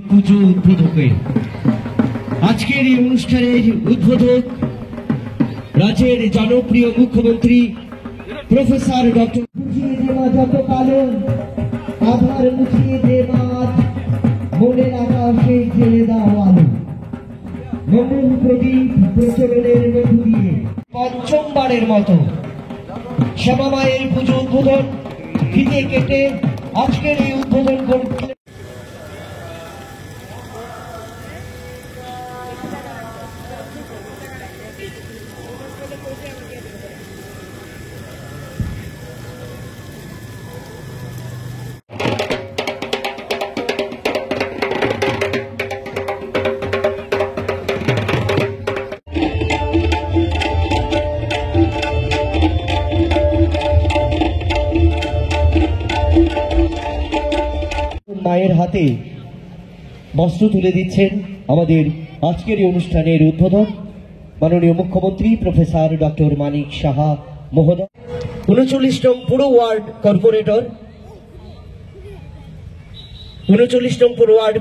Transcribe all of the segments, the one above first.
পুজো উদ্বোধকে আজকের এই অনুষ্ঠানের উদ্বোধক রাজ্যের জনপ্রিয় মুখ্যমন্ত্রী প্রফেসর ডক্টর মুছিয়ে দেওয়া যত কালো আধার মুছিয়ে দেওয়া মনের আকাশে জেলে দেওয়া আলো মঙ্গল প্রদীপ প্রচলনের মধ্য দিয়ে পঞ্চমবারের মতো শ্যামা মায়ের পুজো উদ্বোধন ফিতে কেটে আজকের এই উদ্বোধন করতে মায়ের হাতে বস্ত্র তুলে দিচ্ছেন আমাদের আজকের এই অনুষ্ঠানের উদ্বোধক মাননীয় মুখ্যমন্ত্রী প্রফেসর ডক্টর মানিক সাহা মহোদয় ৩৯ নং পুর ওয়ার্ড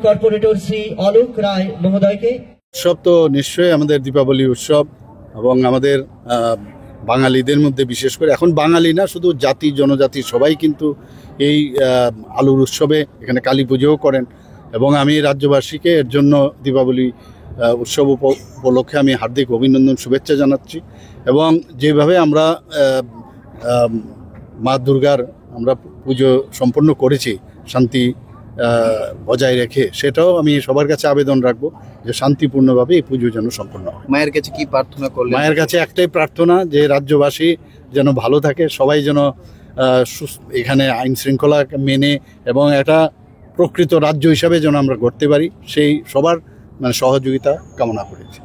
কর্পোরেটর শ্রী অলোক রায় মহোদয়কে। উৎসব তো নিশ্চয়ই আমাদের দীপাবলি উৎসব এবং আমাদের বাঙালিদের মধ্যে বিশেষ করে এখন বাঙালি না শুধু জাতি জনজাতি সবাই কিন্তু এই আলুর উৎসবে এখানে কালী পুজোও করেন এবং আমি রাজ্যবাসীকে এর জন্য দীপাবলি উৎসব উপলক্ষে আমি হার্দিক অভিনন্দন শুভেচ্ছা জানাচ্ছি এবং যেভাবে আমরা মা দুর্গার আমরা পুজো সম্পন্ন করেছি শান্তি বজায় রেখে সেটাও আমি সবার কাছে আবেদন রাখবো যে শান্তিপূর্ণভাবে এই পুজো যেন সম্পন্ন হয়। মায়ের কাছে কি প্রার্থনা করলেন? মায়ের কাছে একটাই প্রার্থনা যে রাজ্যবাসী যেন ভালো থাকে, সবাই যেন এখানে আইন শৃঙ্খলা মেনে এবং একটা প্রকৃত রাজ্য হিসাবে যেন আমরা গড়তে পারি সেই সবার সহযোগিতা কামনা করেছি।